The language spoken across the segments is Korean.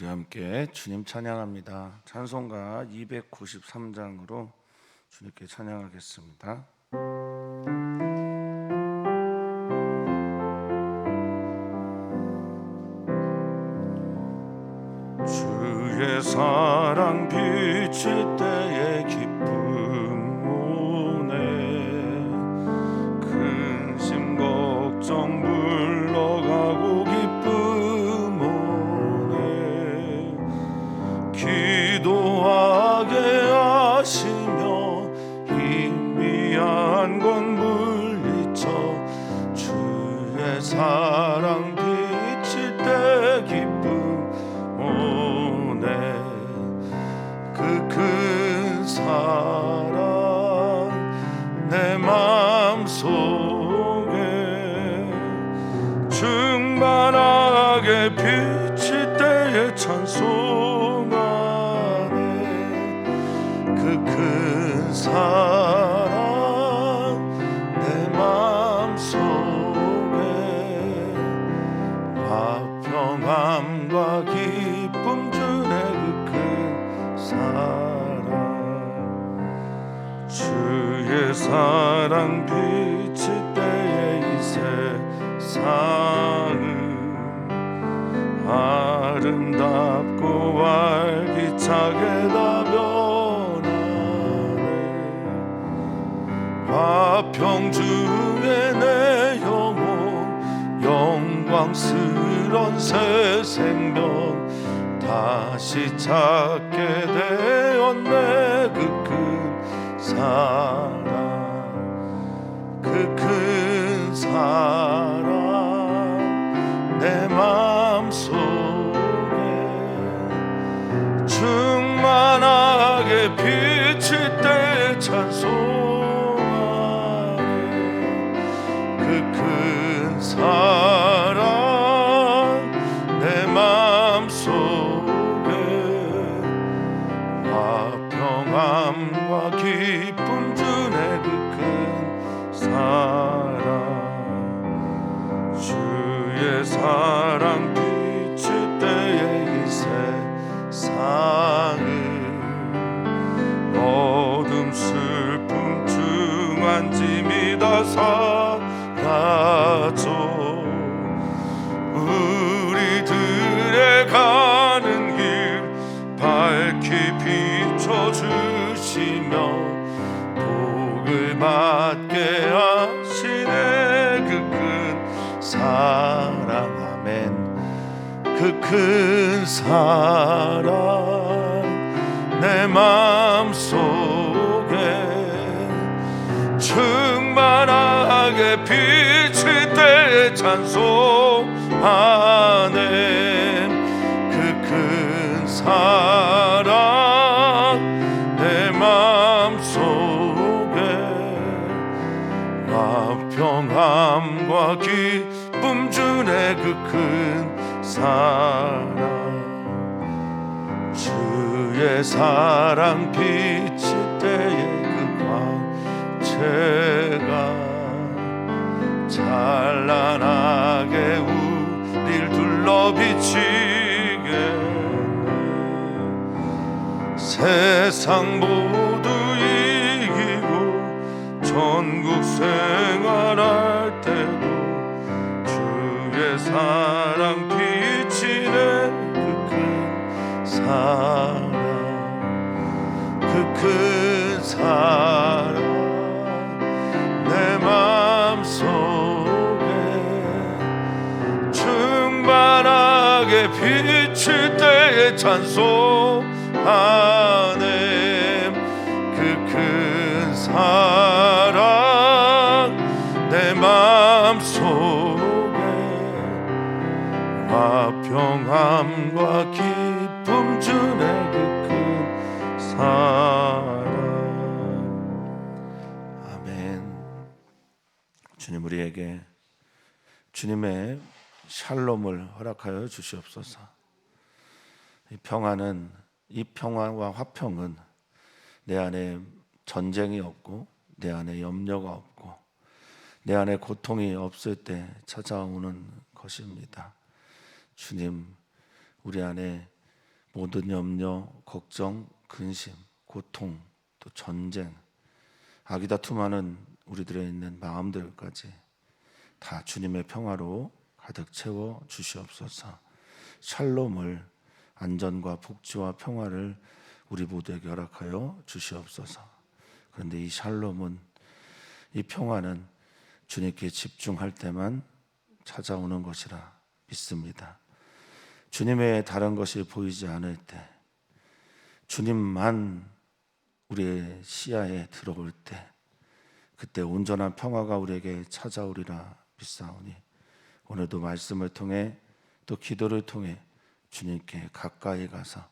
우리 함께 주님 찬양합니다. 찬송가 293장으로 주님께 찬양하겠습니다. 주의 사랑 비칠 때에 기쁨 오네. 근심 걱정 물러가고 기쁨 오네. 기도하게 하시며 희미한 건 물리쳐 주의 사랑 비칠 때 기쁨 오네. 그 큰 사랑 내 마음속에 충만하게 비칠 때에 찬송하네. 그 큰 사랑 내 마음속에 화평함과 기쁨 주네. 그 큰 사랑 주의 사랑 비칠 때에 이 세상은 아름답고 활기차게 다 변하네. 화평 중에 내 영혼 영광스런 새 생명 다시 찾게 되었네. 그 큰 사랑 그 큰 사랑 내 마음속에 충만하게 비칠 때 찬송하네. 그 큰 사랑 내 마음속에 화평함과 기쁨 주네. 그 큰 사랑 주의 사랑 비칠 때에 이 세상은 어둠 슬픔 중한 짐이 다 사라져 우리들의 가는 길 밝히 비춰주시며 복을 받게 하시네. 그 큰 사랑 아멘. 그 큰 사랑 내 마음속에 충만하게 비칠 때 찬송하네. 그 큰 사랑 내 마음속에 화평함과 기쁨 주네. 그 큰 사랑 주의 사랑 비칠 때에 그 광채가 찬란하게 우릴 둘러 비치게 세상 모두 이기고 전국 생활할 때도 주의 사랑 비치네. 그 큰 사랑 그 큰 사랑 내 마음속에 충만하게 비칠 때에 찬송하네. 그 큰 사랑 내 마음속에 화평함과 기쁨 주네. 그 큰 사랑 아멘. 주님 우리에게 주님의 샬롬을 허락하여 주시옵소서. 이 평화는 이 평화와 화평은 내 안에 전쟁이 없고 내 안에 염려가 없고 내 안에 고통이 없을 때 찾아오는 것입니다. 주님, 우리 안에 모든 염려, 걱정, 근심, 고통, 또 전쟁, 악이 다툼하는 우리들의 있는 마음들까지 다 주님의 평화로 가득 채워 주시옵소서. 샬롬을, 안전과 복지와 평화를 우리 모두에게 허락하여 주시옵소서. 그런데 이 샬롬은, 이 평화는 주님께 집중할 때만 찾아오는 것이라 믿습니다. 주님의 다른 것이 보이지 않을 때, 주님만 우리의 시야에 들어올 때, 그때 온전한 평화가 우리에게 찾아오리라 믿사오니, 오늘도 말씀을 통해 또 기도를 통해 주님께 가까이 가서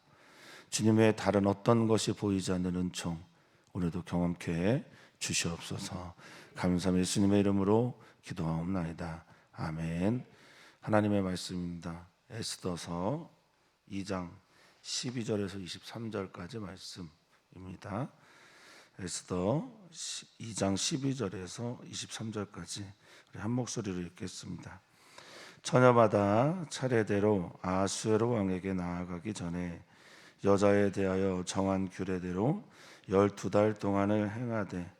주님의 다른 어떤 것이 보이지 않는 은총 오늘도 경험케 해 주시옵소서. 감사함 예수님의 이름으로 기도하옵나이다. 아멘. 하나님의 말씀입니다. 에스더서 2장 12절에서 23절까지 말씀입니다. 에스더 2장 12절에서 23절까지 우리 한 목소리로 읽겠습니다. 처녀마다 차례대로 아수에로 왕에게 나아가기 전에 여자에 대하여 정한 규례대로 12달 동안을 행하되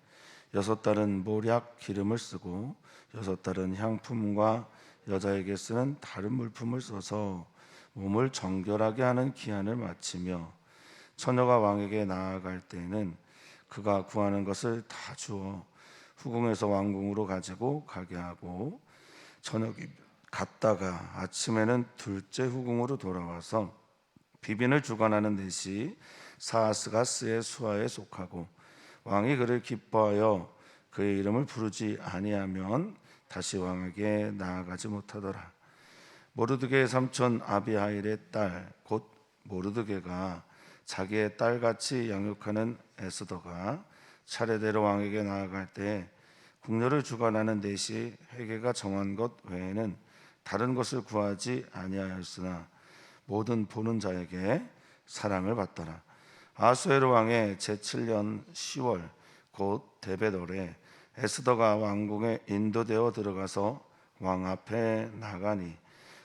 6달은 모략 기름을 쓰고 6달은 향품과 여자에게 쓰는 다른 물품을 써서 몸을 정결하게 하는 기한을 마치며, 처녀가 왕에게 나아갈 때에는 그가 구하는 것을 다 주어 후궁에서 왕궁으로 가지고 가게 하고, 저녁이 갔다가 아침에는 둘째 후궁으로 돌아와서 비빈을 주관하는 넷이 사아스가스의 수하에 속하고, 왕이 그를 기뻐하여 그의 이름을 부르지 아니하면 다시 왕에게 나아가지 못하더라. 모르드게의 삼촌 아비하일의 딸 곧 모르드게가 자기의 딸같이 양육하는 에스더가 차례대로 왕에게 나아갈 때 궁녀를 주관하는 넷이 회개가 정한 것 외에는 다른 것을 구하지 아니하였으나 모든 보는 자에게 사랑을 받더라. 아수에로 왕의 제7년 10월 곧 데베돌에 에스더가 왕궁에 인도되어 들어가서 왕 앞에 나가니,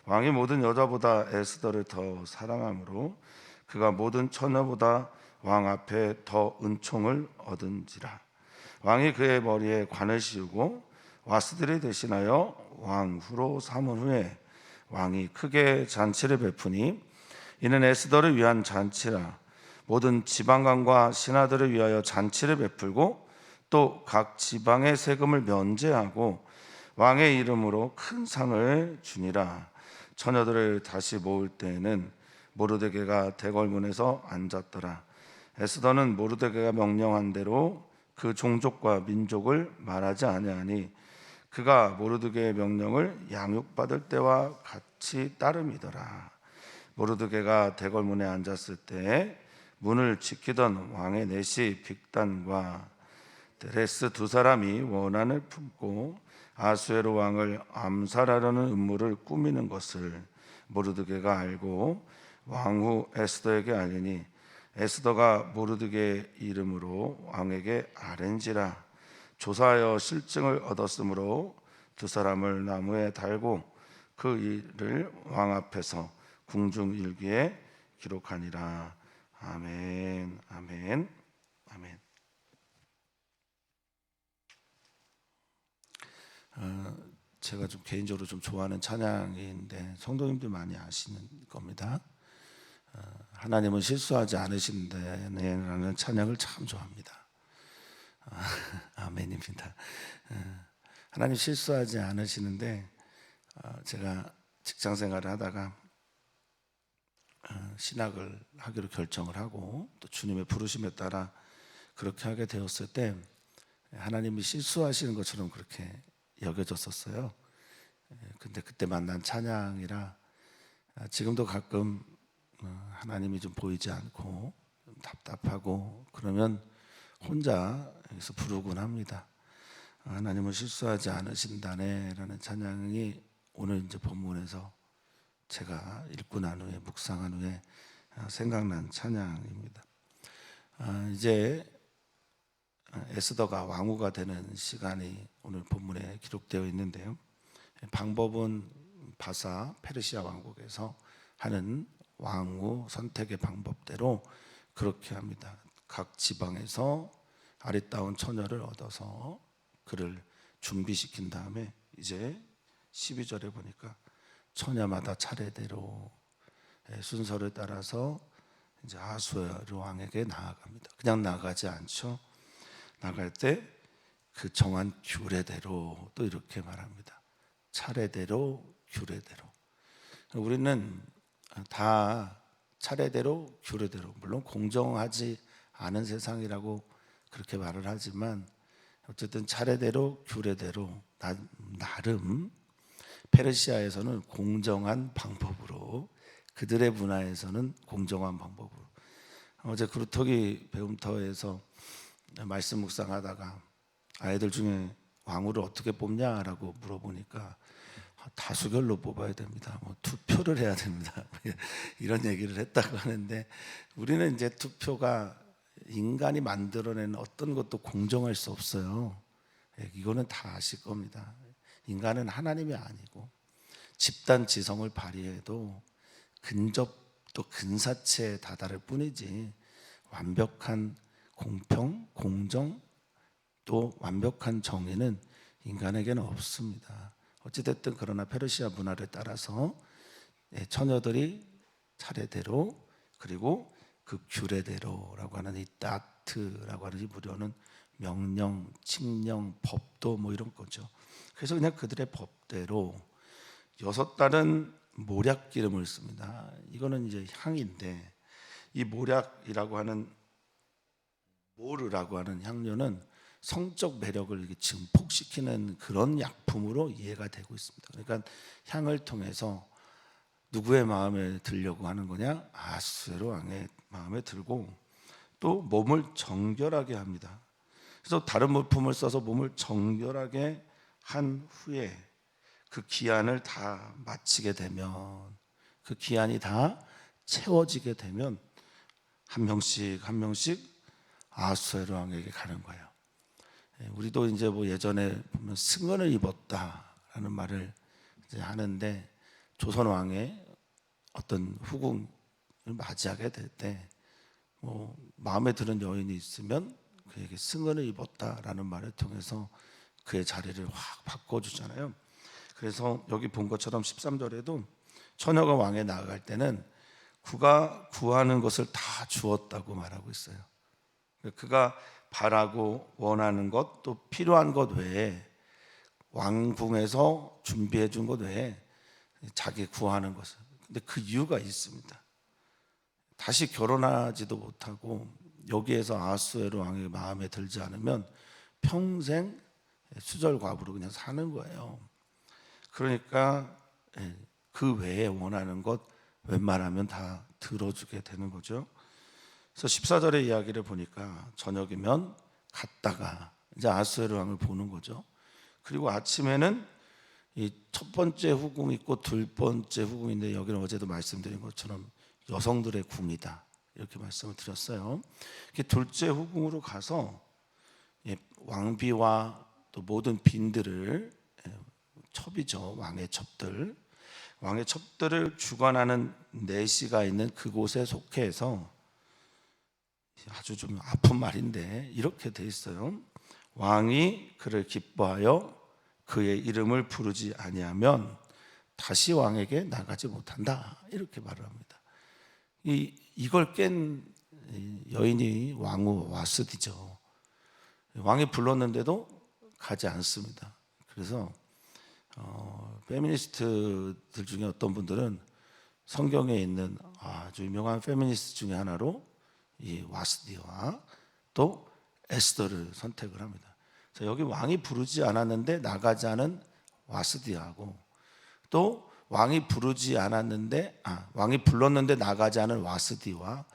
왕이 모든 여자보다 에스더를 더 사랑하므로 그가 모든 처녀보다 왕 앞에 더 은총을 얻은지라. 왕이 그의 머리에 관을 씌우고 와스들이 대신하여 왕후로 삼은 후에 왕이 크게 잔치를 베푸니, 이는 에스더를 위한 잔치라. 모든 지방관과 신하들을 위하여 잔치를 베풀고 또 각 지방의 세금을 면제하고 왕의 이름으로 큰 상을 주니라. 처녀들을 다시 모을 때에는 모르드게가 대궐문에서 앉았더라. 에스더는 모르드게가 명령한 대로 그 종족과 민족을 말하지 아니하니, 그가 모르드게의 명령을 양육받을 때와 같이 따름이더라. 모르드게가 대궐문에 앉았을 때 문을 지키던 왕의 넷이 빅단과 데레스 두 사람이 원한을 품고 아수에로 왕을 암살하려는 음모를 꾸미는 것을 모르드게가 알고 왕후 에스더에게 알리니, 에스더가 모르드게의 이름으로 왕에게 아렌지라. 조사하여 실증을 얻었으므로 두 사람을 나무에 달고 그 일을 왕 앞에서 궁중일기에 기록하니라. 아멘. 아멘. 아멘. 제가 좀 개인적으로 좀 좋아하는 찬양인데 성도님들 많이 아시는 겁니다. 하나님은 실수하지 않으신다라는 찬양을 참 좋아합니다. 아멘입니다. 하나님 실수하지 않으시는데, 제가 직장 생활을 하다가 신학을 하기로 결정을 하고 또 주님의 부르심에 따라 그렇게 하게 되었을 때 하나님이 실수하시는 것처럼 그렇게 여겨졌었어요. 근데 그때 만난 찬양이라 지금도 가끔 하나님이 좀 보이지 않고 좀 답답하고 그러면 혼자 여기서 부르곤 합니다. 하나님은 실수하지 않으신다네라는 찬양이 오늘 이제 본문에서 제가 읽고 난 후에 묵상한 후에 생각난 찬양입니다. 이제 에스더가 왕후가 되는 시간이 오늘 본문에 기록되어 있는데요. 방법은 바사 페르시아 왕국에서 하는 왕후 선택의 방법대로 그렇게 합니다. 각 지방에서 아리따운 처녀를 얻어서 그를 준비시킨 다음에 이제 12절에 보니까 처녀마다 차례대로 순서를 따라서 이제 아수에로 왕에게 나아갑니다. 그냥 나가지 않죠. 나갈 때 그 정한 규례대로 또 이렇게 말합니다. 차례대로 규례대로. 우리는 다 차례대로 규례대로, 물론 공정하지 않은 세상이라고 그렇게 말을 하지만 어쨌든 차례대로 규례대로 나름 페르시아에서는 공정한 방법으로, 그들의 문화에서는 공정한 방법으로. 어제 그루터기 배움터에서 말씀 묵상하다가 아이들 중에 왕후를 어떻게 뽑냐라고 물어보니까 다수결로 뽑아야 됩니다. 뭐 투표를 해야 됩니다. 이런 얘기를 했다고 하는데, 우리는 이제 투표가 인간이 만들어낸 어떤 것도 공정할 수 없어요. 이거는 다 아실 겁니다. 인간은 하나님이 아니고 집단 지성을 발휘해도 근접 또 근사체에 다다를 뿐이지 완벽한 공평, 공정 또 완벽한 정의는 인간에게는 없습니다. 어찌됐든 그러나 페르시아 문화를 따라서 처녀들이 차례대로, 그리고 그 규례대로라고 하는 이 따트라고 하는 이 무료는 명령, 칙령, 법도 뭐 이런 거죠. 그래서 그냥 그들의 법대로 6달은 모략 기름을 씁니다. 이거는 이제 향인데, 이 모략이라고 하는 모르라고 하는 향료는 성적 매력을 이렇게 증폭시키는 그런 약품으로 이해가 되고 있습니다. 그러니까 향을 통해서 누구의 마음에 들려고 하는 거냐? 아수에로 왕의 마음에 들고, 또 몸을 정결하게 합니다. 그래서 다른 물품을 써서 몸을 정결하게 한 후에 그 기한을 다 마치게 되면, 그 기한이 다 채워지게 되면 한 명씩 한 명씩 아수에로 왕에게 가는 거예요. 우리도 이제 뭐 예전에 보면 승언을 입었다라는 말을 이제 하는데, 조선 왕의 어떤 후궁을 맞이하게 될 때 뭐 마음에 드는 여인이 있으면 그에게 승언을 입었다라는 말을 통해서 그의 자리를 확 바꿔주잖아요. 그래서 여기 본 것처럼 13절에도 처녀가 왕에 나아갈 때는 그가 구하는 것을 다 주었다고 말하고 있어요. 그가 바라고 원하는 것, 또 필요한 것 외에, 왕궁에서 준비해 준 것 외에 자기 구하는 것을. 근데 그 이유가 있습니다. 다시 결혼하지도 못하고 여기에서 아하수에로 왕의 마음에 들지 않으면 평생 수절과부로 그냥 사는 거예요. 그러니까 그 외에 원하는 것 웬만하면 다 들어주게 되는 거죠. 그래서 14절의 이야기를 보니까 저녁이면 갔다가 이제 아하수에로 왕을 보는 거죠. 그리고 아침에는 이 첫 번째 후궁 있고 둘 번째 후궁인데, 여기는 어제도 말씀드린 것처럼 여성들의 궁이다 이렇게 말씀을 드렸어요. 둘째 후궁으로 가서 왕비와 또 모든 빈들을, 첩이죠, 왕의 첩들을 주관하는 내시가 있는 그곳에 속해서, 아주 좀 아픈 말인데 이렇게 돼 있어요. 왕이 그를 기뻐하여 그의 이름을 부르지 아니하면 다시 왕에게 나가지 못한다 이렇게 말을 합니다. 이걸 깬 여인이 왕후 와스디죠. 왕이 불렀는데도 가지 않습니다. 그래서 페미니스트들 중에 어떤 분들은 성경에 있는 아주 유명한 페미니스트 중에 하나로 이 와스디와 또 에스더를 선택을 합니다. 여기 왕이 부르지 않았는데 나가지 않은 와스디하고, 또 왕이 부르지 않았는데 왕이 불렀는데 나가지 않은 와스디와,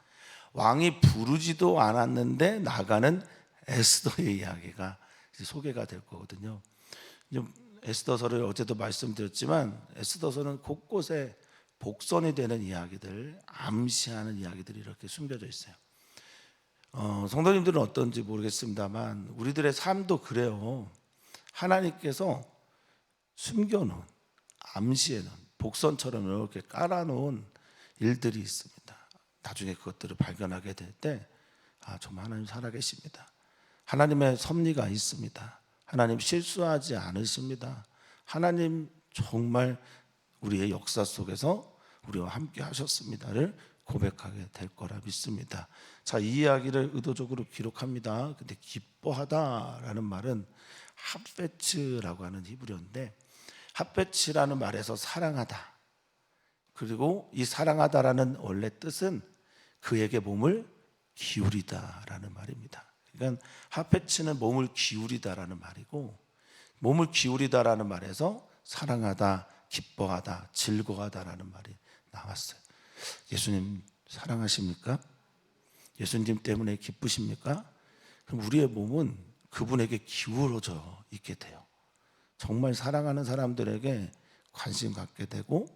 왕이 부르지도 않았는데 나가는 에스더의 이야기가 소개가 될 거거든요. 에스더서를 어제도 말씀드렸지만, 에스더서는 곳곳에 복선이 되는 이야기들, 암시하는 이야기들이 이렇게 숨겨져 있어요. 성도님들은 어떤지 모르겠습니다만 우리들의 삶도 그래요. 하나님께서 숨겨놓은, 암시해놓은, 복선처럼 이렇게 깔아놓은 일들이 있습니다. 나중에 그것들을 발견하게 될 때 정말 하나님 살아계십니다. 하나님의 섭리가 있습니다. 하나님 실수하지 않으십니다. 하나님 정말 우리의 역사 속에서 우리와 함께 하셨습니다를 고백하게 될 거라 믿습니다. 자, 이 이야기를 의도적으로 기록합니다. 근데 기뻐하다라는 말은 핫베츠라고 하는 히브리어인데, 핫베츠라는 말에서 사랑하다, 그리고 이 사랑하다라는 원래 뜻은 그에게 몸을 기울이다라는 말입니다. 그러니까 핫베츠는 몸을 기울이다라는 말이고, 몸을 기울이다라는 말에서 사랑하다, 기뻐하다, 즐거워하다라는 말이 나왔어요. 예수님 사랑하십니까? 예수님 때문에 기쁘십니까? 그럼 우리의 몸은 그분에게 기울어져 있게 돼요. 정말 사랑하는 사람들에게 관심 갖게 되고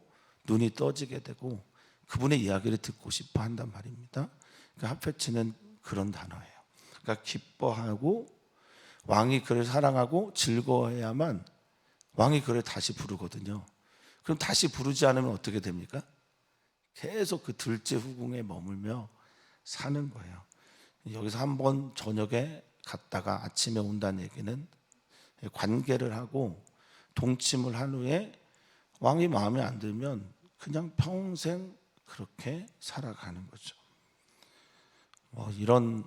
눈이 떠지게 되고 그분의 이야기를 듣고 싶어 한단 말입니다. 그러니까 핫페츠는 그런 단어예요. 그러니까 기뻐하고 왕이 그를 사랑하고 즐거워해야만 왕이 그를 다시 부르거든요. 그럼 다시 부르지 않으면 어떻게 됩니까? 계속 그 들째 후궁에 머물며 사는 거예요. 여기서 한번 저녁에 갔다가 아침에 온다는 얘기는 관계를 하고 동침을 한 후에 왕이 마음에 안 들면 그냥 평생 그렇게 살아가는 거죠. 이런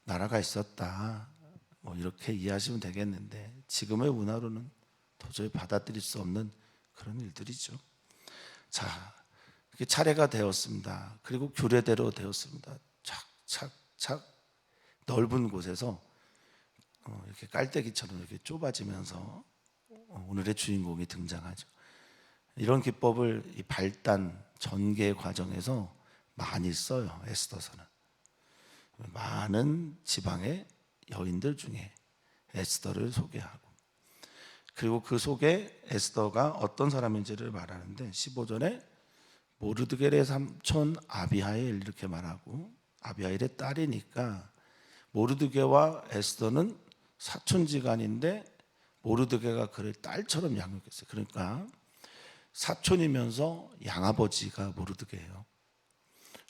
나라가 있었다, 이렇게 이해하시면 되겠는데 지금의 문화로는 도저히 받아들일 수 없는 그런 일들이죠. 자, 차례가 되었습니다. 그리고 규례대로 되었습니다. 착착착 넓은 곳에서 이렇게 깔때기처럼 이렇게 좁아지면서 오늘의 주인공이 등장하죠. 이런 기법을 이 발단 전개 과정에서 많이 써요. 에스더서는 많은 지방의 여인들 중에 에스더를 소개하고, 그리고 그 속에 에스더가 어떤 사람인지를 말하는데 15절에 모르드겔의 삼촌 아비하일 이렇게 말하고, 아비하일의 딸이니까 모르드게와 에스더는 사촌지간인데 모르드게가 그를 딸처럼 양육했어요. 그러니까 사촌이면서 양아버지가 모르드게예요.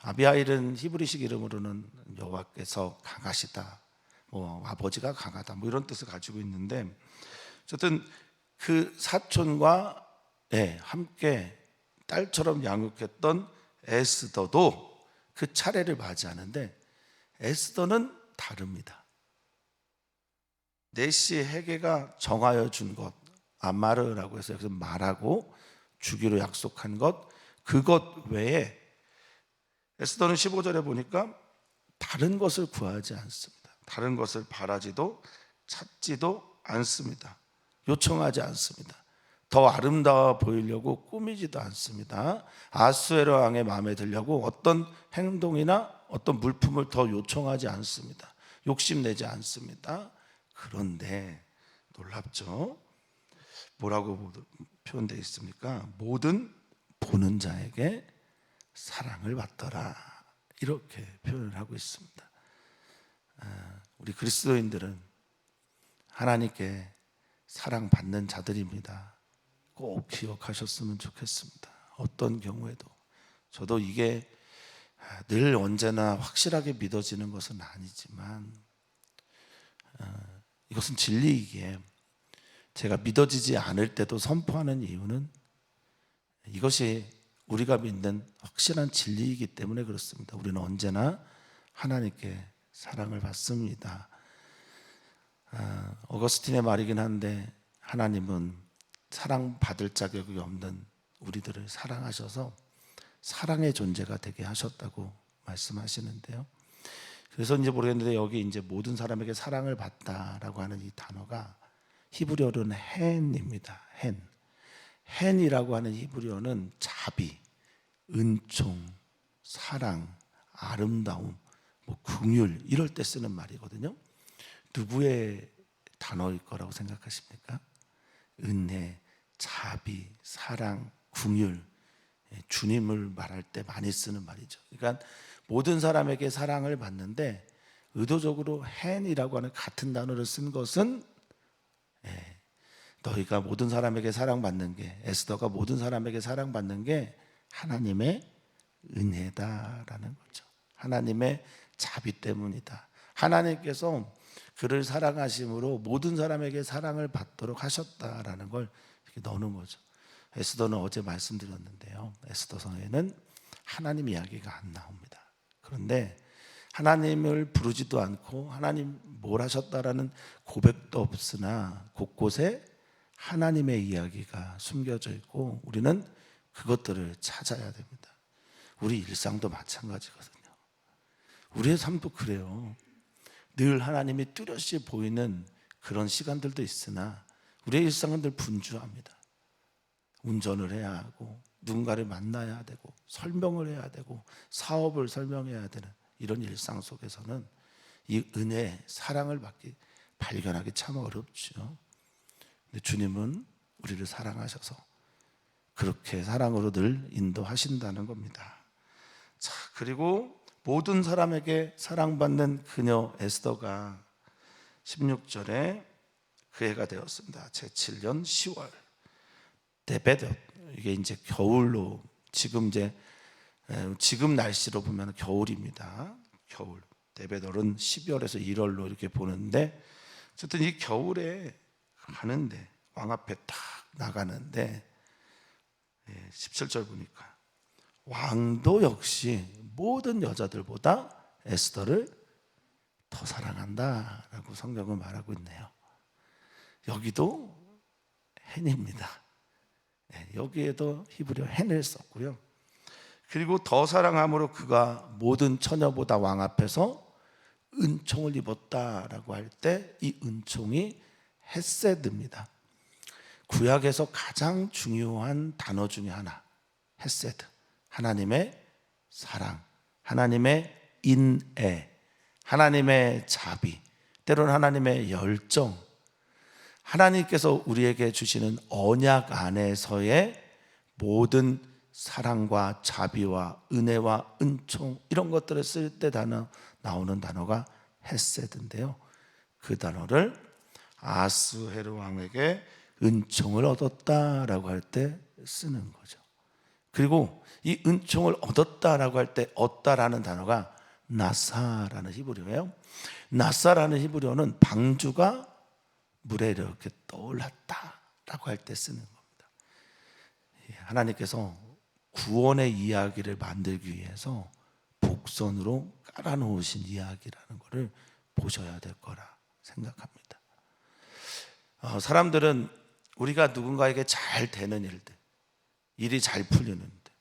아비하일은 히브리식 이름으로는 여호와께서 강하시다, 아버지가 강하다, 이런 뜻을 가지고 있는데, 어쨌든 그 사촌과 함께 딸처럼 양육했던 에스더도 그 차례를 맞이하는데 에스더는 다릅니다. 내시 헤게가 정하여 준 것, 아마르라고 해서 여기서 말하고 주기로 약속한 것, 그것 외에 에스더는 15절에 보니까 다른 것을 구하지 않습니다. 다른 것을 바라지도 찾지도 않습니다. 요청하지 않습니다. 더 아름다워 보이려고 꾸미지도 않습니다. 아수에로 왕의 마음에 들려고 어떤 행동이나 어떤 물품을 더 요청하지 않습니다. 욕심내지 않습니다. 그런데 놀랍죠? 뭐라고 표현되어 있습니까? 모든 보는 자에게 사랑을 받더라, 이렇게 표현을 하고 있습니다. 우리 그리스도인들은 하나님께 사랑받는 자들입니다. 꼭 기억하셨으면 좋겠습니다. 어떤 경우에도 저도 이게 늘 언제나 확실하게 믿어지는 것은 아니지만 이것은 진리이기에 제가 믿어지지 않을 때도 선포하는 이유는 이것이 우리가 믿는 확실한 진리이기 때문에 그렇습니다. 우리는 언제나 하나님께 사랑을 받습니다. 어거스틴의 말이긴 한데 하나님은 사랑받을 자격이 없는 우리들을 사랑하셔서 사랑의 존재가 되게 하셨다고 말씀하시는데요. 그래서 이제 모르겠는데 여기 이제 모든 사람에게 사랑을 받다라고 하는 이 단어가 히브리어로는 헨입니다. 헨이라고 하는 히브리어는 자비, 은총, 사랑, 아름다움, 긍휼 이럴 때 쓰는 말이거든요. 누구의 단어일 거라고 생각하십니까? 은혜, 자비, 사랑, 긍휼, 주님을 말할 때 많이 쓰는 말이죠. 그러니까 모든 사람에게 사랑을 받는데 의도적으로 헨이라고 하는 같은 단어를 쓴 것은 너희가 모든 사람에게 사랑받는 게, 에스더가 모든 사람에게 사랑받는 게 하나님의 은혜다라는 거죠. 하나님의 자비 때문이다. 하나님께서 그를 사랑하심으로 모든 사람에게 사랑을 받도록 하셨다라는 걸 이렇게 넣는 거죠. 에스더는 어제 말씀드렸는데요. 에스더서에는 하나님 이야기가 안 나옵니다. 그런데 하나님을 부르지도 않고 하나님 뭘 하셨다라는 고백도 없으나 곳곳에 하나님의 이야기가 숨겨져 있고 우리는 그것들을 찾아야 됩니다. 우리 일상도 마찬가지거든요. 우리의 삶도 그래요. 늘 하나님이 뚜렷이 보이는 그런 시간들도 있으나 우리의 일상은 늘 분주합니다. 운전을 해야 하고 누군가를 만나야 되고 설명을 해야 되고 사업을 설명해야 되는 이런 일상 속에서는 이 은혜, 사랑을 발견하기 참 어렵죠. 근데 주님은 우리를 사랑하셔서 그렇게 사랑으로 늘 인도하신다는 겁니다. 자, 그리고 모든 사람에게 사랑받는 그녀 에스더가 16절에 그 해가 되었습니다. 제7년 10월 데베덧, 이게 이제 겨울로 지금 날씨로 보면 겨울입니다. 겨울. 데베덧은 12월에서 1월로 이렇게 보는데 어쨌든 이 겨울에 가는데 왕 앞에 딱 나가는데 17절 보니까 왕도 역시 모든 여자들보다 에스더를 더 사랑한다라고 성경은 말하고 있네요. 여기도 헨입니다. 여기에도 히브리어 헨을 썼고요. 그리고 더 사랑함으로 그가 모든 처녀보다 왕 앞에서 은총을 입었다라고 할 때 이 은총이 헤세드입니다. 구약에서 가장 중요한 단어 중에 하나, 헤세드. 하나님의 사랑, 하나님의 인애, 하나님의 자비, 때로는 하나님의 열정, 하나님께서 우리에게 주시는 언약 안에서의 모든 사랑과 자비와 은혜와 은총, 이런 것들을 쓸 때 나오는 단어가 헤세드인데요. 그 단어를 아스헤르 왕에게 은총을 얻었다라고 할 때 쓰는 거죠. 그리고 이 은총을 얻었다라고 할 때 얻다라는 단어가 나사라는 히브리어예요. 나사라는 히브리어는 방주가 물에 이렇게 떠올랐다라고 할 때 쓰는 겁니다. 하나님께서 구원의 이야기를 만들기 위해서 복선으로 깔아놓으신 이야기라는 것을 보셔야 될 거라 생각합니다. 사람들은 우리가 누군가에게 잘 되는 일들, 일이 잘 풀리는데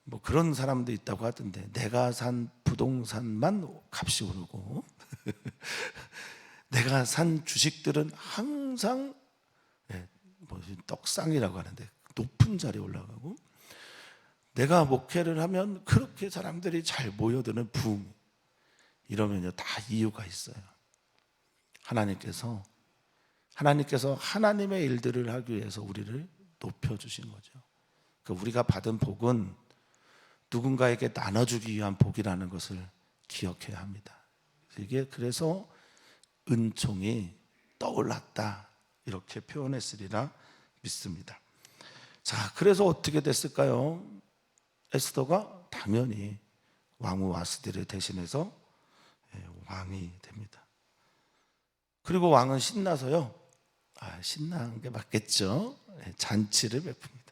뭐 그런 사람도 있다고 하던데, 내가 산 부동산만 값이 오르고 내가 산 주식들은 항상 떡상이라고 하는데 높은 자리에 올라가고, 내가 목회를 하면 그렇게 사람들이 잘 모여드는 부흥, 이러면요 다 이유가 있어요. 하나님께서 하나님의 일들을 하기 위해서 우리를 높여주신 거죠. 그러니까 우리가 받은 복은 누군가에게 나눠주기 위한 복이라는 것을 기억해야 합니다. 이게 그래서 은총이 떠올랐다, 이렇게 표현했으리라 믿습니다. 자, 그래서 어떻게 됐을까요? 에스더가 당연히 왕후 와스디를 대신해서 왕이 됩니다. 그리고 왕은 신나서요, 신나는 게 맞겠죠, 잔치를 베풉니다.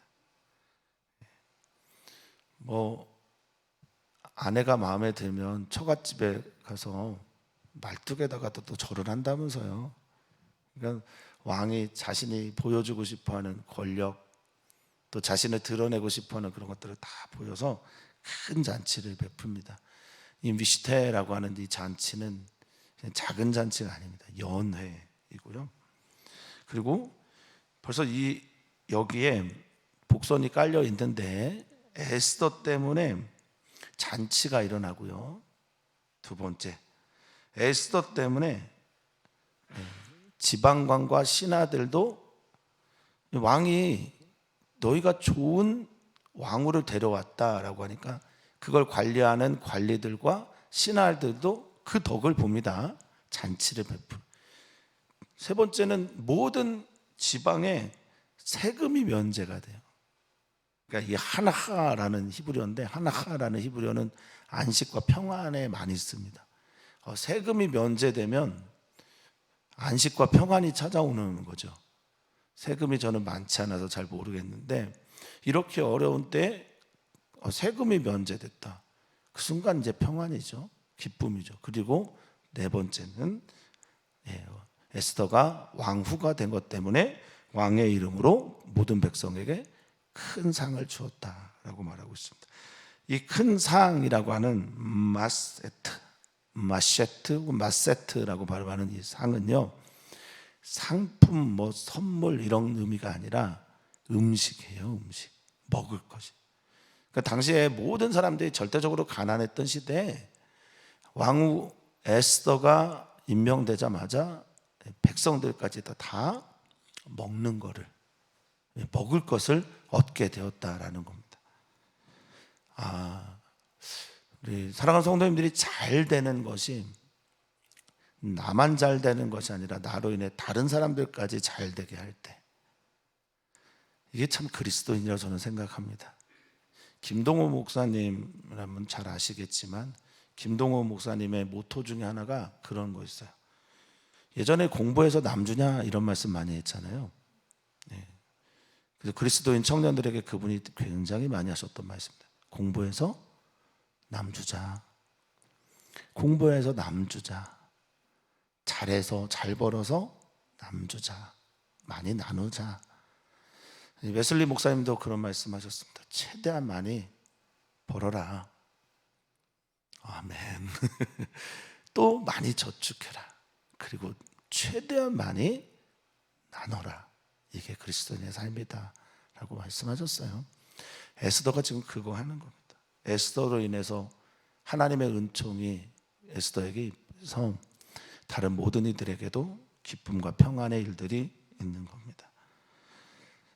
아내가 마음에 들면 처갓집에 가서 말뚝에다가도 또 절을 한다면서요. 그러니까 왕이 자신이 보여주고 싶어하는 권력, 또 자신을 드러내고 싶어하는 그런 것들을 다 보여서 큰 잔치를 베풉니다. 이 미시테라고 하는 이 잔치는 그냥 작은 잔치가 아닙니다. 연회이고요. 그리고 벌써 여기에 복선이 깔려 있는데 에스더 때문에 잔치가 일어나고요. 두 번째, 에스더 때문에 지방관과 신하들도 왕이 너희가 좋은 왕후를 데려왔다라고 하니까 그걸 관리하는 관리들과 신하들도 그 덕을 봅니다. 잔치를 베풀. 세 번째는 모든 지방에 세금이 면제가 돼요. 그러니까 이 하나하라는 히브리어인데, 하나하라는 히브리어는 안식과 평안에 많이 씁니다. 세금이 면제되면 안식과 평안이 찾아오는 거죠. 세금이 저는 많지 않아서 잘 모르겠는데, 이렇게 어려운 때 세금이 면제됐다, 그 순간 이제 평안이죠. 기쁨이죠. 그리고 네 번째는 에스더가 왕후가 된 것 때문에 왕의 이름으로 모든 백성에게 큰 상을 주었다라고 말하고 있습니다. 이 큰 상이라고 하는 마세트라고 발음하는 이 상은요, 상품, 선물 이런 의미가 아니라 음식이에요. 음식, 먹을 것이. 그러니까 당시에 모든 사람들이 절대적으로 가난했던 시대에 왕후 에스더가 임명되자마자 백성들까지 다 먹는 거를, 먹을 것을 얻게 되었다라는 겁니다. 우리 사랑하는 성도님들이 잘 되는 것이 나만 잘 되는 것이 아니라 나로 인해 다른 사람들까지 잘 되게 할 때, 이게 참 그리스도인이라고 저는 생각합니다. 김동호 목사님이라면 잘 아시겠지만, 김동호 목사님의 모토 중에 하나가 그런 거 있어요. 예전에 공부해서 남주냐 이런 말씀 많이 했잖아요. 그래서 그리스도인 청년들에게 그분이 굉장히 많이 하셨던 말씀입니다. 공부해서 남주자, 공부해서 남주자, 잘해서 잘 벌어서 남주자, 많이 나누자. 웨슬리 목사님도 그런 말씀하셨습니다. 최대한 많이 벌어라. 아멘. 또 많이 저축해라. 그리고 최대한 많이 나눠라. 이게 그리스도인의 삶이다 라고 말씀하셨어요. 에스더가 지금 그거 하는 겁니다. 에스더로 인해서 하나님의 은총이 에스더에게 있어서 다른 모든 이들에게도 기쁨과 평안의 일들이 있는 겁니다.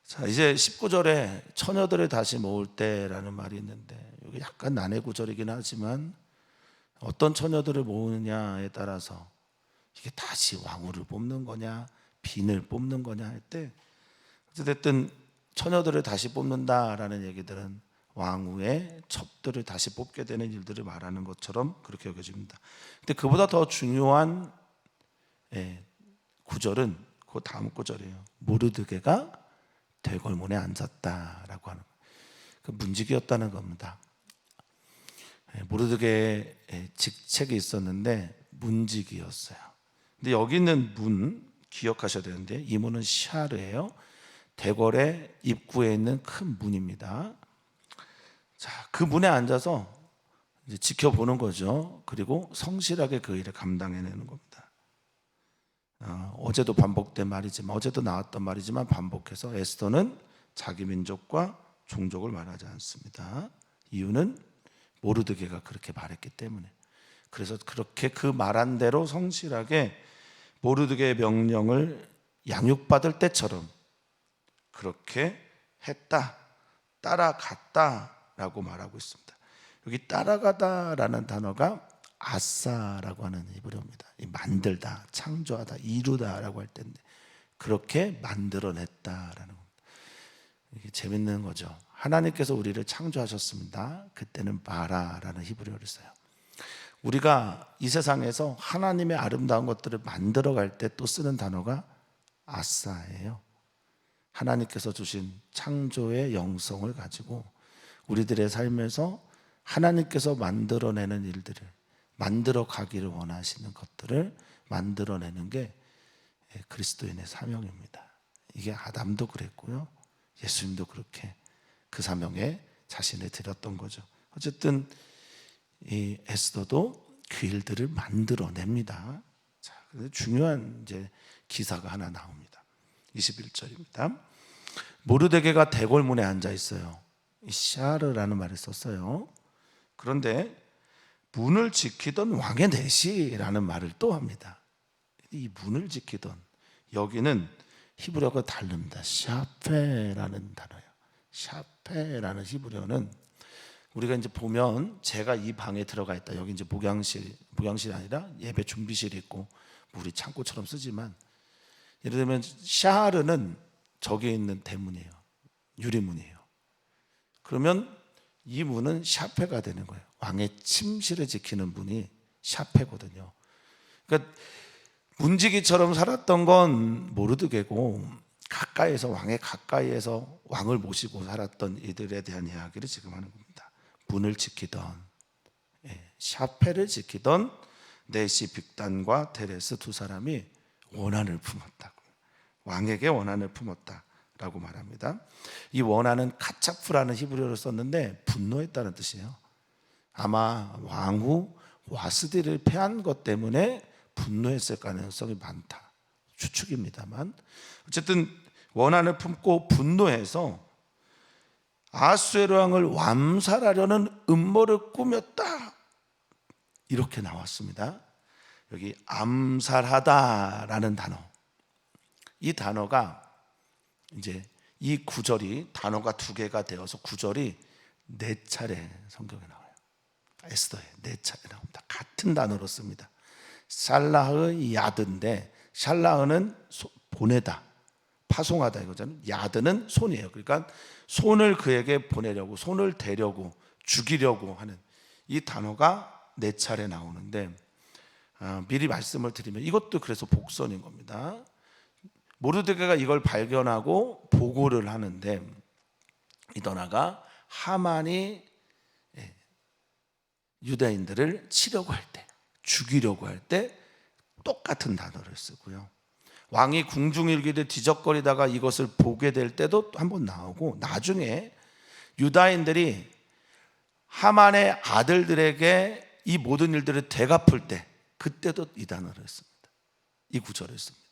자, 이제 19절에 처녀들을 다시 모을 때라는 말이 있는데, 여기 약간 난해 구절이긴 하지만 어떤 처녀들을 모으느냐에 따라서 이게 다시 왕후를 뽑는 거냐 빈을 뽑는 거냐 할 때, 어쨌든 처녀들을 다시 뽑는다라는 얘기들은 왕후의 첩들을 다시 뽑게 되는 일들을 말하는 것처럼 그렇게 여겨집니다. 근데 그보다 더 중요한 구절은 그 다음 구절이에요. 모르드게가 대궐문에 앉았다라고 하는, 그 문지기였다는 겁니다. 모르드게의 직책이 있었는데 문지기였어요. 근데 여기 있는 문 기억하셔야 되는데, 이 문은 샤르예요. 대궐의 입구에 있는 큰 문입니다. 자, 그 문에 앉아서 이제 지켜보는 거죠. 그리고 성실하게 그 일을 감당해내는 겁니다. 어제도 반복된 말이지만, 어제도 나왔던 말이지만 반복해서 에스더는 자기 민족과 종족을 말하지 않습니다. 이유는 모르드게가 그렇게 말했기 때문에. 그래서 그렇게 그 말한 대로 성실하게 모르드게의 명령을 양육받을 때처럼 그렇게 했다, 따라갔다라고 말하고 있습니다. 여기 따라가다라는 단어가 아싸라고 하는 히브리어입니다. 만들다, 창조하다, 이루다라고 할 때인데, 그렇게 만들어냈다라는 겁니다. 이게 재밌는 거죠. 하나님께서 우리를 창조하셨습니다. 그때는 바라라는 히브리어를 써요. 우리가 이 세상에서 하나님의 아름다운 것들을 만들어갈 때 또 쓰는 단어가 아싸예요. 하나님께서 주신 창조의 영성을 가지고 우리들의 삶에서 하나님께서 만들어내는 일들을, 만들어 가기를 원하시는 것들을 만들어내는 게 그리스도인의 사명입니다. 이게 아담도 그랬고요, 예수님도 그렇게 그 사명에 자신을 드렸던 거죠. 어쨌든 이 에스더도 그 일들을 만들어냅니다. 자, 그래서 중요한 이제 기사가 하나 나옵니다. 21절입니다. 모르드게가 대궐문에 앉아 있어요. 샤르라는 말을 썼어요. 그런데 문을 지키던 왕의 내시라는 말을 또 합니다. 이 문을 지키던, 여기는 히브리어가 다릅니다. 샤페라는 단어예요. 샤페라는 히브리어는, 우리가 이제 보면 제가 이 방에 들어가 있다, 여기 이제 목양실이 아니라 예배 준비실이 있고 우리 창고처럼 쓰지만, 예를 들면 샤르는 저기에 있는 대문이에요. 유리문이에요. 그러면 이 문은 샤페가 되는 거예요. 왕의 침실을 지키는 문이 샤페거든요. 그러니까 문지기처럼 살았던 건 모르드게고 가까이에서 왕의 가까이에서 왕을 모시고 살았던 이들에 대한 이야기를 지금 하는 겁니다. 문을 지키던 샤페를 지키던 네시 빅단과 데레스 두 사람이 원한을 품었다고, 왕에게 원한을 품었다라고 말합니다. 이 원한은 카차프라는 히브리어를 썼는데 분노했다는 뜻이에요. 아마 왕후 와스디를 패한 것 때문에 분노했을 가능성이 많다, 추측입니다만 어쨌든 원한을 품고 분노해서 아하수에로 왕을 암살하려는 음모를 꾸몄다, 이렇게 나왔습니다. 여기 암살하다라는 단어, 이 단어가 이제 이 구절이 단어가 두 개가 되어서 구절이 네 차례 성경에 나와요. 에스더에 네 차례 나옵니다. 같은 단어로 씁니다. 샬라흐 야드인데 샬라흐는 보내다, 파송하다 이거잖아요. 야드는 손이에요. 그러니까 손을 그에게 보내려고, 손을 대려고, 죽이려고 하는 이 단어가 네 차례 나오는데 미리 말씀을 드리면 이것도 그래서 복선인 겁니다. 모르드게가 이걸 발견하고 보고를 하는데 이더나가 하만이 유다인들을 치려고 할 때, 죽이려고 할 때 똑같은 단어를 쓰고요. 왕이 궁중일기를 뒤적거리다가 이것을 보게 될 때도 한번 나오고, 나중에 유다인들이 하만의 아들들에게 이 모든 일들을 되갚을 때 그때도 이 단어를 씁니다. 이 구절을 씁니다.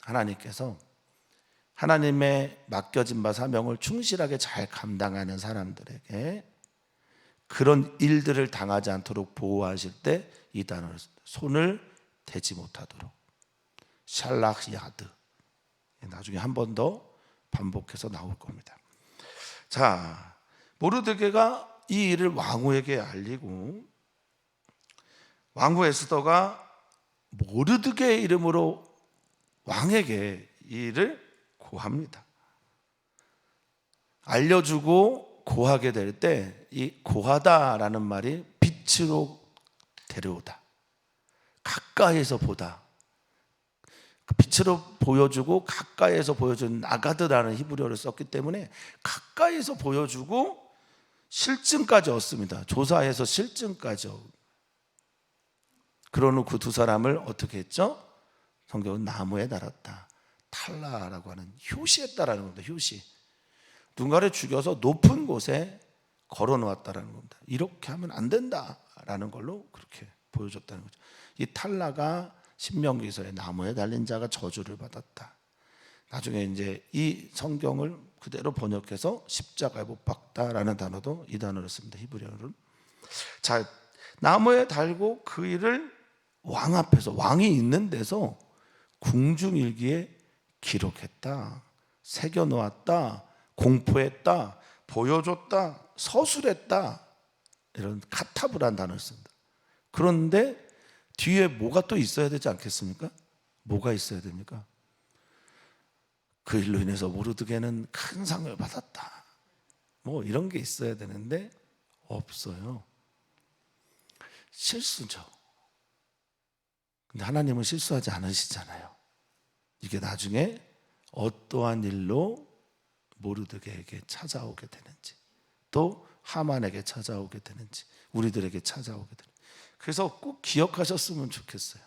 하나님께서 하나님의 맡겨진 바 사명을 충실하게 잘 감당하는 사람들에게 그런 일들을 당하지 않도록 보호하실 때 이 단어를 손을 대지 못하도록 샬락 야드, 나중에 한 번 더 반복해서 나올 겁니다. 자, 모르드게가 이 일을 왕후에게 알리고 왕후 에스더가 모르드게의 이름으로 왕에게 이 일을 고합니다. 알려주고 고하게 될 때 이 고하다라는 말이 빛으로 데려오다, 가까이에서 보다, 빛으로 보여주고 가까이에서 보여주는 나가드라는 히브리어를 썼기 때문에 가까이에서 보여주고 실증까지 얻습니다. 조사해서 실증까지 얻고. 그런 후 그 두 사람을 어떻게 했죠? 성경은 나무에 달았다, 탈라라고 하는 효시했다라는 겁니다. 효시, 누군가를 죽여서 높은 곳에 걸어 놓았다라는 겁니다. 이렇게 하면 안 된다라는 걸로 그렇게 보여줬다는 거죠. 이 탈라가 신명기서에 나무에 달린 자가 저주를 받았다. 나중에 이제 이 성경을 그대로 번역해서 십자가에 못 박다라는 단어도 이 단어를 씁니다. 히브리어는. 자, 나무에 달고 그 일을 왕 앞에서, 왕이 있는 데서 궁중일기에 기록했다, 새겨놓았다, 공포했다, 보여줬다, 서술했다, 이런 카타브란 단어를 씁니다. 그런데 뒤에 뭐가 또 있어야 되지 않겠습니까? 뭐가 있어야 됩니까? 그 일로 인해서 모르드게는 큰 상을 받았다, 뭐 이런 게 있어야 되는데 없어요. 실수죠. 근데 하나님은 실수하지 않으시잖아요. 이게 나중에 어떠한 일로 모르드게에게 찾아오게 되는지, 또 하만에게 찾아오게 되는지, 우리들에게 찾아오게 되는지, 그래서 꼭 기억하셨으면 좋겠어요.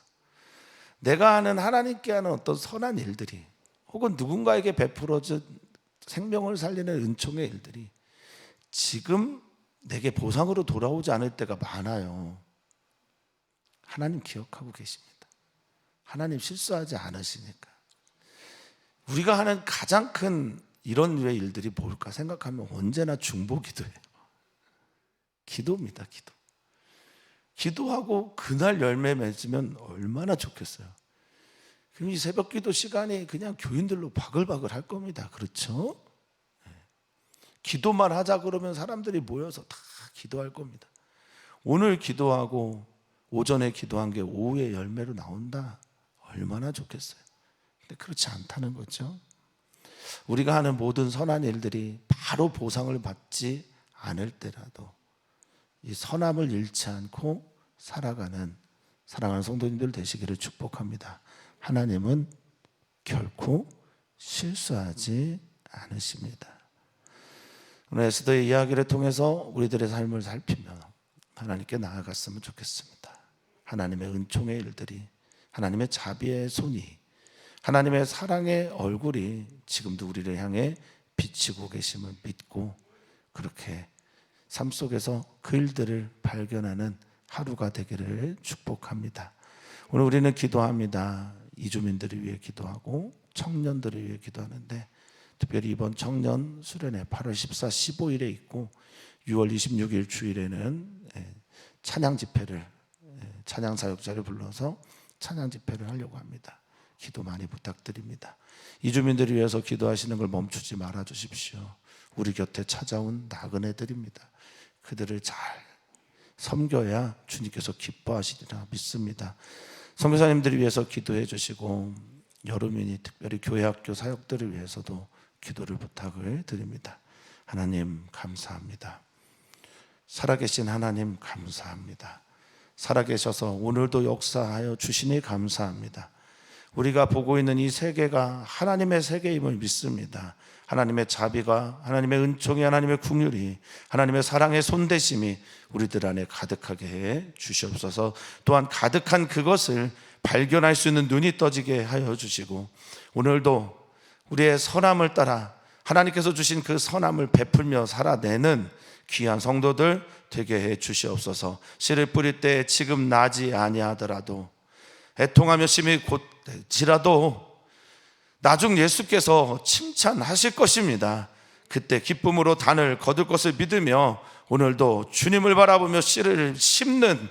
내가 하는, 하나님께 하는 어떤 선한 일들이, 혹은 누군가에게 베풀어진 생명을 살리는 은총의 일들이 지금 내게 보상으로 돌아오지 않을 때가 많아요. 하나님 기억하고 계십니다. 하나님 실수하지 않으시니까. 우리가 하는 가장 큰 이런 류의 일들이 뭘까 생각하면 언제나 중보기도예요. 기도입니다. 기도. 기도하고 그날 열매 맺으면 얼마나 좋겠어요. 그럼 이 새벽 기도 시간이 그냥 교인들로 바글바글 할 겁니다. 그렇죠? 기도만 하자 그러면 사람들이 모여서 다 기도할 겁니다. 오늘 기도하고 오전에 기도한 게 오후에 열매로 나온다, 얼마나 좋겠어요. 근데 그렇지 않다는 거죠. 우리가 하는 모든 선한 일들이 바로 보상을 받지 않을 때라도 이 선함을 잃지 않고 살아가는 사랑하는 성도님들 되시기를 축복합니다. 하나님은 결코 실수하지 않으십니다. 오늘 에스더의 이야기를 통해서 우리들의 삶을 살피며 하나님께 나아갔으면 좋겠습니다. 하나님의 은총의 일들이, 하나님의 자비의 손이, 하나님의 사랑의 얼굴이 지금도 우리를 향해 비치고 계심을 믿고 그렇게 삶 속에서 그 일들을 발견하는 하루가 되기를 축복합니다. 오늘 우리는 기도합니다. 이주민들을 위해 기도하고 청년들을 위해 기도하는데, 특별히 이번 청년 수련회 8월 14, 15일에 있고 6월 26일 주일에는 찬양 집회를, 찬양 사역자를 불러서 찬양 집회를 하려고 합니다. 기도 많이 부탁드립니다. 이주민들을 위해서 기도하시는 걸 멈추지 말아 주십시오. 우리 곁에 찾아온 나그네들입니다. 그들을 잘 섬겨야 주님께서 기뻐하시리라 믿습니다. 선교사님들을 위해서 기도해 주시고 여름이니 특별히 교회학교 사역들을 위해서도 기도를 부탁을 드립니다. 하나님 감사합니다. 살아계신 하나님 감사합니다. 살아계셔서 오늘도 역사하여 주시니 감사합니다. 우리가 보고 있는 이 세계가 하나님의 세계임을 믿습니다. 하나님의 자비가, 하나님의 은총이, 하나님의 긍휼이, 하나님의 사랑의 손대심이 우리들 안에 가득하게 해 주시옵소서. 또한 가득한 그것을 발견할 수 있는 눈이 떠지게 하여 주시고, 오늘도 우리의 선함을 따라 하나님께서 주신 그 선함을 베풀며 살아내는 귀한 성도들 되게 해 주시옵소서. 씨를 뿌릴 때 지금 나지 아니하더라도, 애통하며 심히 곧지라도 나중 예수께서 칭찬하실 것입니다. 그때 기쁨으로 단을 거둘 것을 믿으며 오늘도 주님을 바라보며 씨를 심는,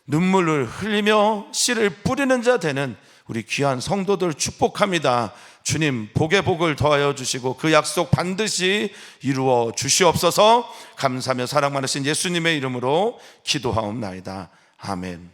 눈물을 흘리며 씨를 뿌리는 자 되는 우리 귀한 성도들 축복합니다. 주님 복의 복을 더하여 주시고 그 약속 반드시 이루어 주시옵소서. 감사하며 사랑 많으신 예수님의 이름으로 기도하옵나이다. 아멘.